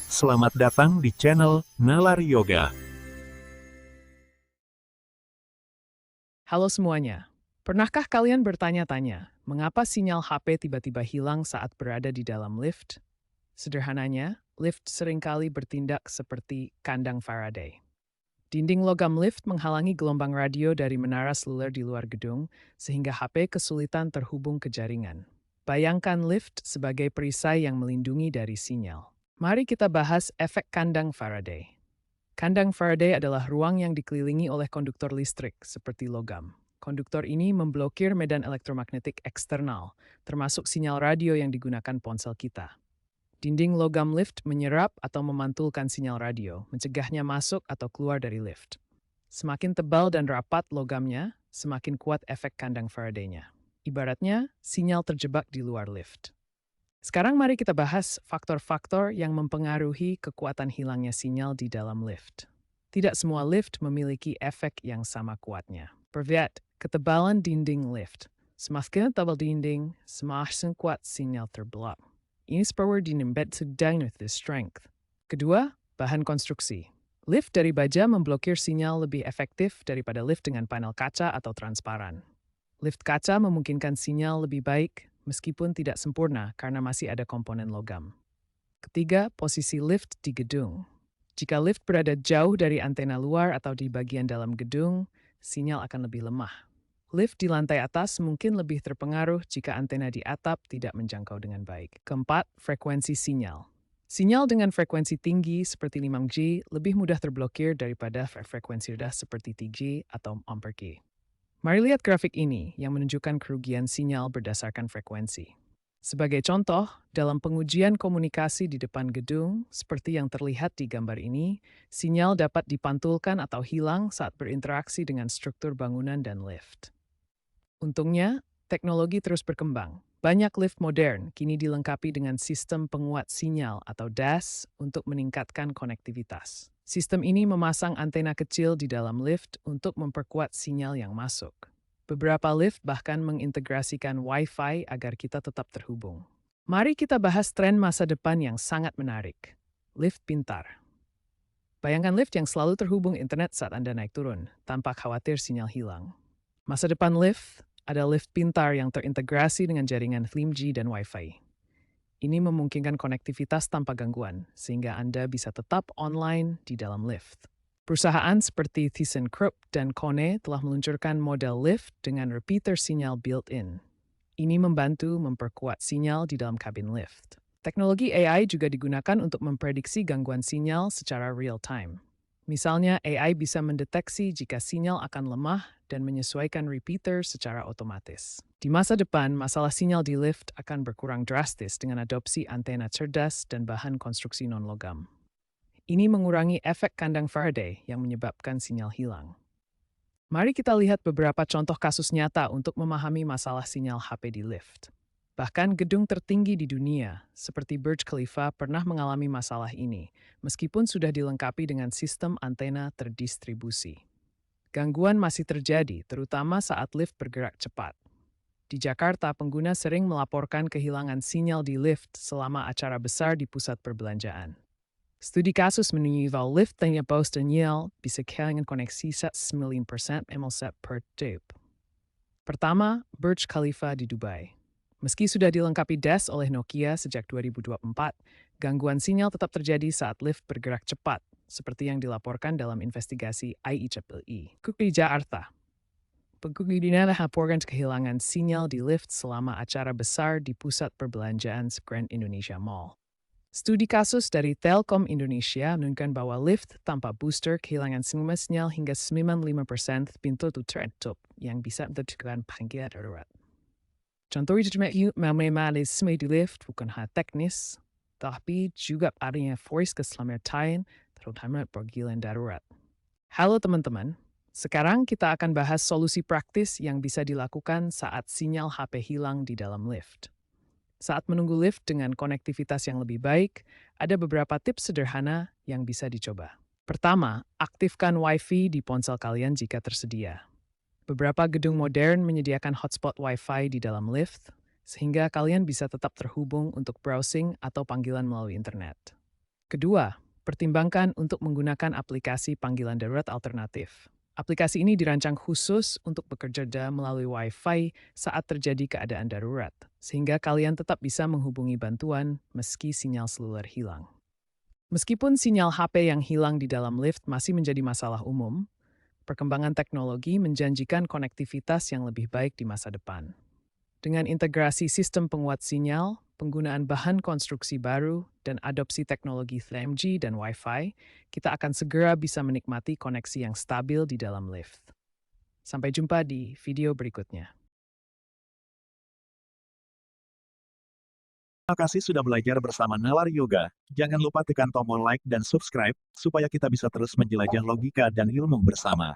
Selamat datang di channel Nalar Yoga. Halo semuanya. Pernahkah kalian bertanya-tanya, mengapa sinyal HP tiba-tiba hilang saat berada di dalam lift? Sederhananya, lift seringkali bertindak seperti kandang Faraday. Dinding logam lift menghalangi gelombang radio dari menara seluler di luar gedung, sehingga HP kesulitan terhubung ke jaringan. Bayangkan lift sebagai perisai yang melindungi dari sinyal. Mari kita bahas efek kandang Faraday. Kandang Faraday adalah ruang yang dikelilingi oleh konduktor listrik, seperti logam. Konduktor ini memblokir medan elektromagnetik eksternal, termasuk sinyal radio yang digunakan ponsel kita. Dinding logam lift menyerap atau memantulkan sinyal radio, mencegahnya masuk atau keluar dari lift. Semakin tebal dan rapat logamnya, semakin kuat efek kandang Faraday-nya. Ibaratnya, sinyal terjebak di luar lift. Sekarang mari kita bahas faktor-faktor yang mempengaruhi kekuatan hilangnya sinyal di dalam lift. Tidak semua lift memiliki efek yang sama kuatnya. Perviat, ketebalan dinding lift. Semakin tebal dinding, semakin kuat sinyal terblok. Ini seperti dinembet sedang with this strength. Kedua, bahan konstruksi. Lift dari baja memblokir sinyal lebih efektif daripada lift dengan panel kaca atau transparan. Lift kaca memungkinkan sinyal lebih baik, meskipun tidak sempurna karena masih ada komponen logam. Ketiga, posisi lift di gedung. Jika lift berada jauh dari antena luar atau di bagian dalam gedung, sinyal akan lebih lemah. Lift di lantai atas mungkin lebih terpengaruh jika antena di atap tidak menjangkau dengan baik. Keempat, frekuensi sinyal. Sinyal dengan frekuensi tinggi seperti 5G lebih mudah terblokir daripada frekuensi rendah seperti 3G atau ampere G. Mari lihat grafik ini yang menunjukkan kerugian sinyal berdasarkan frekuensi. Sebagai contoh, dalam pengujian komunikasi di depan gedung, seperti yang terlihat di gambar ini, sinyal dapat dipantulkan atau hilang saat berinteraksi dengan struktur bangunan dan lift. Untungnya, teknologi terus berkembang. Banyak lift modern kini dilengkapi dengan sistem penguat sinyal atau DAS untuk meningkatkan konektivitas. Sistem ini memasang antena kecil di dalam lift untuk memperkuat sinyal yang masuk. Beberapa lift bahkan mengintegrasikan Wi-Fi agar kita tetap terhubung. Mari kita bahas tren masa depan yang sangat menarik. Lift pintar. Bayangkan lift yang selalu terhubung internet saat Anda naik turun, tanpa khawatir sinyal hilang. Masa depan lift ada lift pintar yang terintegrasi dengan jaringan 5G dan Wi-Fi. Ini memungkinkan konektivitas tanpa gangguan, sehingga Anda bisa tetap online di dalam lift. Perusahaan seperti ThyssenKrupp dan Kone telah meluncurkan model lift dengan repeater sinyal built-in. Ini membantu memperkuat sinyal di dalam kabin lift. Teknologi AI juga digunakan untuk memprediksi gangguan sinyal secara real-time. Misalnya, AI bisa mendeteksi jika sinyal akan lemah dan menyesuaikan repeater secara otomatis. Di masa depan, masalah sinyal di lift akan berkurang drastis dengan adopsi antena cerdas dan bahan konstruksi non-logam. Ini mengurangi efek kandang Faraday yang menyebabkan sinyal hilang. Mari kita lihat beberapa contoh kasus nyata untuk memahami masalah sinyal HP di lift. Bahkan gedung tertinggi di dunia, seperti Burj Khalifa, pernah mengalami masalah ini, meskipun sudah dilengkapi dengan sistem antena terdistribusi. Gangguan masih terjadi, terutama saat lift bergerak cepat. Di Jakarta, pengguna sering melaporkan kehilangan sinyal di lift selama acara besar di pusat perbelanjaan. Studi kasus menunjukkan bahwa lift tanpa sinyal bisa kehilangan koneksi 9% MLSEP per detik. Pertama, Burj Khalifa di Dubai. Meski sudah dilengkapi DAS oleh Nokia sejak 2024, gangguan sinyal tetap terjadi saat lift bergerak cepat, seperti yang dilaporkan dalam investigasi IEEE. Di Jakarta, pengguna melaporkan kehilangan sinyal di lift selama acara besar di pusat perbelanjaan Grand Indonesia Mall. Studi kasus dari Telkom Indonesia menunjukkan bahwa lift tanpa booster kehilangan sinyal hingga 95% pintu tertutup yang bisa menyebabkan panggilan darurat. Contoh memanisme di lift bukan hal teknis, tapi juga adanya voice keselamatan, terutama panggilan darurat. Halo teman-teman, sekarang kita akan bahas solusi praktis yang bisa dilakukan saat sinyal HP hilang di dalam lift. Saat menunggu lift dengan konektivitas yang lebih baik, ada beberapa tips sederhana yang bisa dicoba. Pertama, aktifkan Wi-Fi di ponsel kalian jika tersedia. Beberapa gedung modern menyediakan hotspot Wi-Fi di dalam lift, sehingga kalian bisa tetap terhubung untuk browsing atau panggilan melalui internet. Kedua, pertimbangkan untuk menggunakan aplikasi panggilan darurat alternatif. Aplikasi ini dirancang khusus untuk bekerja melalui Wi-Fi saat terjadi keadaan darurat, sehingga kalian tetap bisa menghubungi bantuan meski sinyal seluler hilang. Meskipun sinyal HP yang hilang di dalam lift masih menjadi masalah umum, perkembangan teknologi menjanjikan konektivitas yang lebih baik di masa depan. Dengan integrasi sistem penguat sinyal, penggunaan bahan konstruksi baru, dan adopsi teknologi 3G dan Wi-Fi, kita akan segera bisa menikmati koneksi yang stabil di dalam lift. Sampai jumpa di video berikutnya. Terima kasih sudah belajar bersama Nalar Yoga. Jangan lupa tekan tombol like dan subscribe, supaya kita bisa terus menjelajah logika dan ilmu bersama.